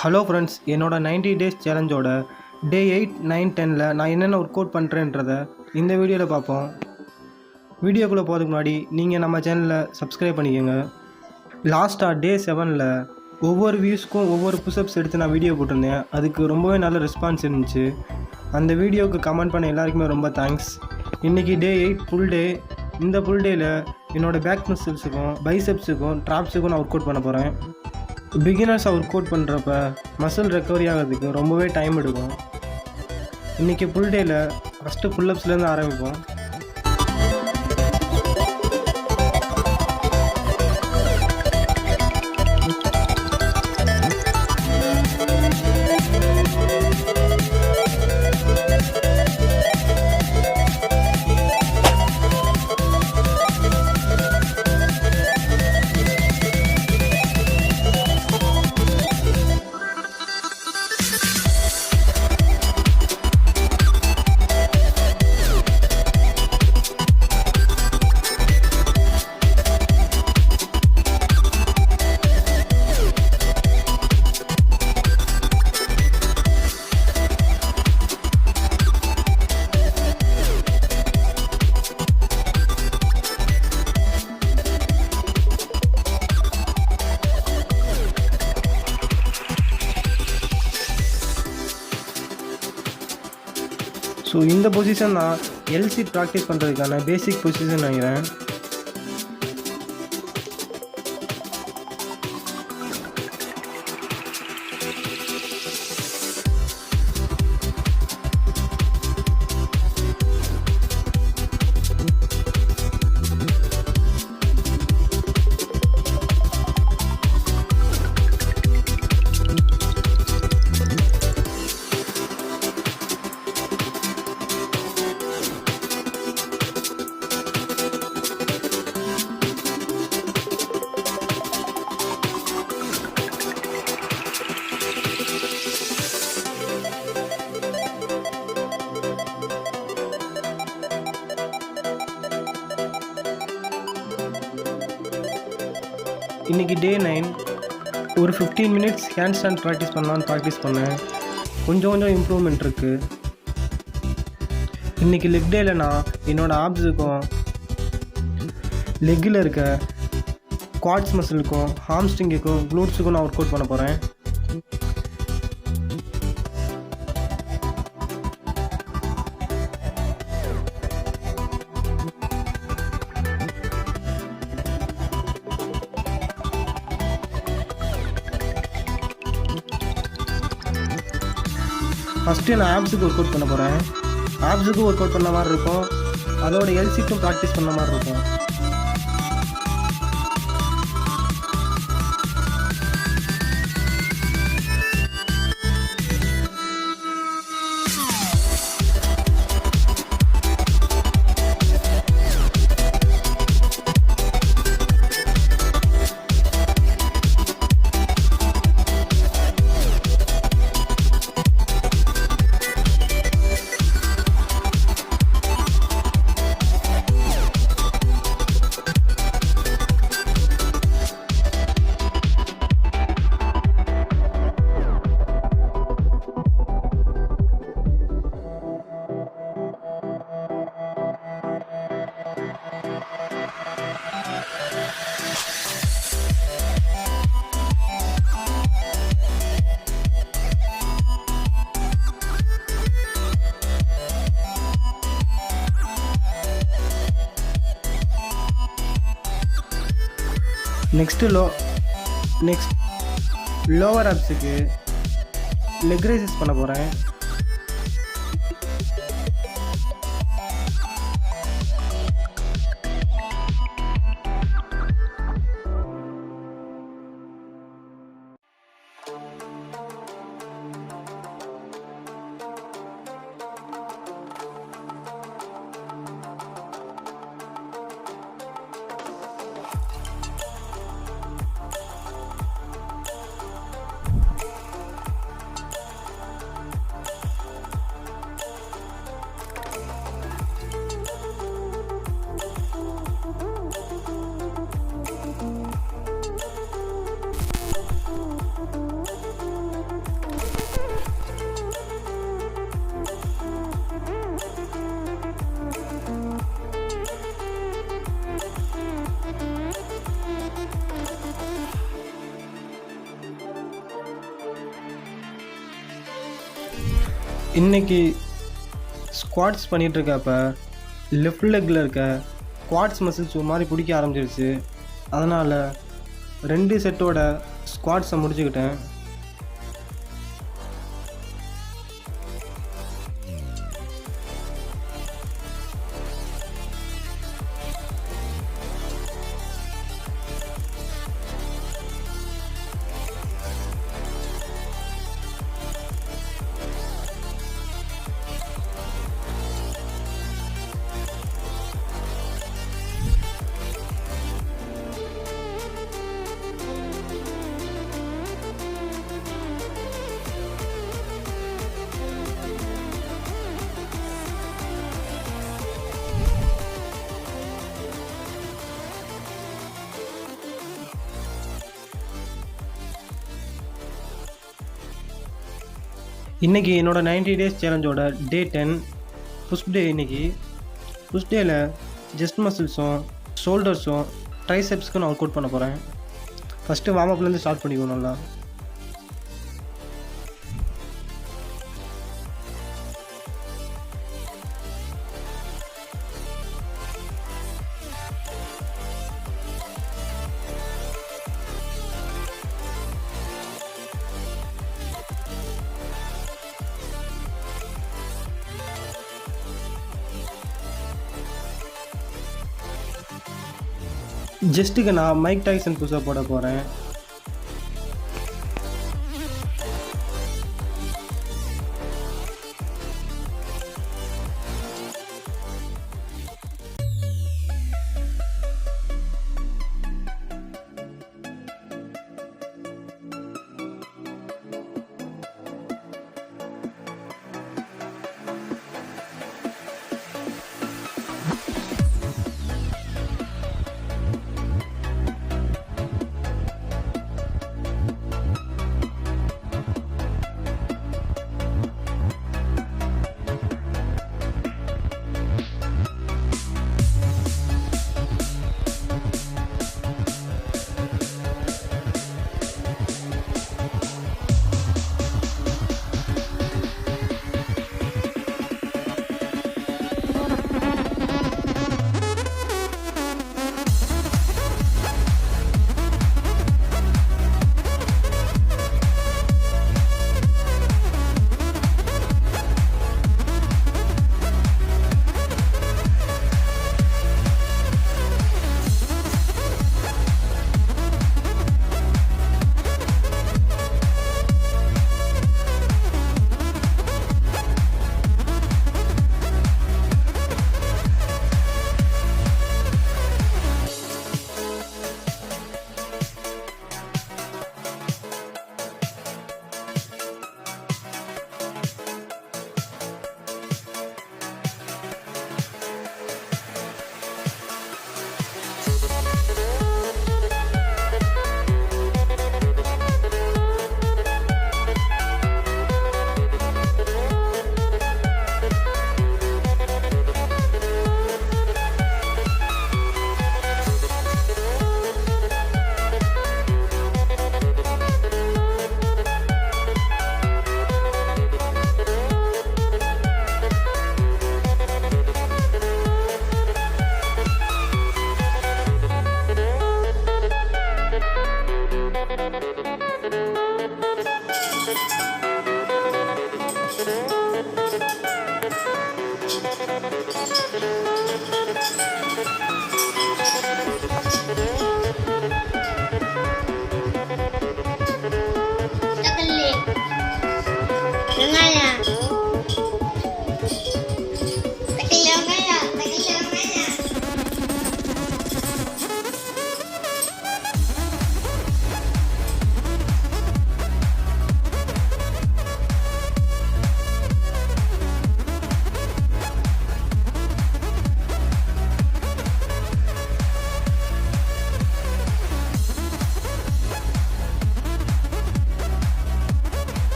Hello friends, என்னோட 90 days சேலஞ்சோட டே 8, 9, 10ல் நான் என்னென்ன ஒர்க் அவுட் பண்ணுறேன்றதை இந்த வீடியோவில் பார்ப்போம். வீடியோக்குள்ளே போகிறதுக்கு முன்னாடி நீங்கள் நம்ம சேனலில் சப்ஸ்கிரைப் பண்ணிக்கோங்க. லாஸ்ட்டாக டே 7ல் ஒவ்வொரு வியூஸ்க்கும் ஒவ்வொரு புஷ்அப்ஸ் எடுத்து நான் வீடியோ போட்டிருந்தேன். அதுக்கு ரொம்பவே நல்ல ரெஸ்பான்ஸ் இருந்துச்சு. அந்த வீடியோவுக்கு கமெண்ட் பண்ண எல்லாருக்குமே ரொம்ப தேங்க்ஸ். இன்றைக்கி டே 8 ஃபுல் டே. இந்த ஃபுல் டேயில் என்னோடய பேக் மசில்ஸுக்கும் பைசெப்ஸுக்கும் ட்ராப்ஸுக்கும் நான் ஒர்க் அவுட் பண்ண போகிறேன். பிகினர்ஸாக ஒர்க் அவுட் பண்ணுறப்ப மசில் ரெக்கவரி ஆகிறதுக்கு ரொம்பவே டைம் எடுக்கும். இன்றைக்கி ஃபுல் டேயில் ஃபஸ்ட்டு புல்லப்ஸ்லேருந்து ஆரம்பிப்போம். ஸோ இந்த பொசிஷன் நான் எல்சி ப்ராக்டிஸ் பண்ணுறதுக்கான பேசிக் பொசிஷன் நினைக்கிறேன். இன்றைக்கி டே 9 ஒரு 15 மினிட்ஸ் ஹேண்ட் ஸ்டாண்ட் ப்ராக்டிஸ் பண்ணேன். கொஞ்சம் இம்ப்ரூவ்மெண்ட் இருக்குது. இன்றைக்கி லெக் டேயில் நான் என்னோடய ஆப்ஸுக்கும் லெக்கில் இருக்க குவாட்ஸ் மசிலுக்கும் ஹாம்ஸ்ட்ரிங்குக்கும் க்ளூட்ஸுக்கும் நான் ஒர்க் அவுட் பண்ண போகிறேன். ஃபஸ்ட்டு நான் ஆப்ஸுக்கு ஒர்க் அவுட் பண்ண போகிறேன். ஆப்ஸுக்கும் ஒர்க் அவுட் பண்ண மாதிரி இருக்கும், அதோட எல்சிக்கும் ப்ராக்டிஸ் பண்ண மாதிரி இருக்கும். நெக்ஸ்ட்டு லோவர் ஆப்ஸுக்கு லெக் ரைசஸ் பண்ண போகிறேன். இன்றைக்கி ஸ்குவாட்ஸ் பண்ணிகிட்ருக்கப்ப லெஃப்ட் லெக்கில் இருக்க குவாட்ஸ் மசில்ஸ் ஒரு மாதிரி பிடிக்க ஆரம்பிச்சிருச்சு. அதனால் 2 செட்டோட ஸ்குவாட்ஸை முடிச்சுக்கிட்டேன். இன்றைக்கி என்னோடய 90 டேஸ் சேலஞ்சோட டே 10 புஷ் டே. இன்றைக்கி புஷ் டேயில் ஜஸ்ட் மசில்ஸும் ஷோல்டர்ஸும் ட்ரைசெப்ஸ்க்கும் நான் ஒர்க் அவுட் பண்ண போகிறேன். ஃபஸ்ட்டு வார்மப்லேருந்து ஸ்டார்ட் பண்ணிக்குவோம். நல்லா ஜஸ்ட்டுக்கு நான் மைக் டைசன் புஷ்அப் போட போகிறேன்.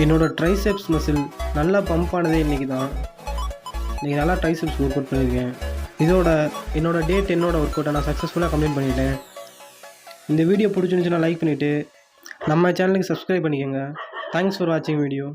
என்னோடய ட்ரைசெப்ஸ் மசில் நல்லா பம்ப் ஆனதே இன்றைக்கி தான். இன்றைக்கி நல்லா ட்ரைசெப்ஸ் ஒர்க் அவுட் பண்ணியிருக்கேன். என்னோட டே 10 ஒர்க் அவுட்டை நான் சக்ஸஸ்ஃபுல்லாக கம்ப்ளீட் பண்ணிட்டேன். இந்த வீடியோ பிடிச்சிருந்துச்சுன்னா லைக் பண்ணிவிட்டு நம்ம சேனலுக்கு சப்ஸ்கிரைப் பண்ணிக்கோங்க. தேங்க்ஸ் ஃபார் வாட்சிங் வீடியோ.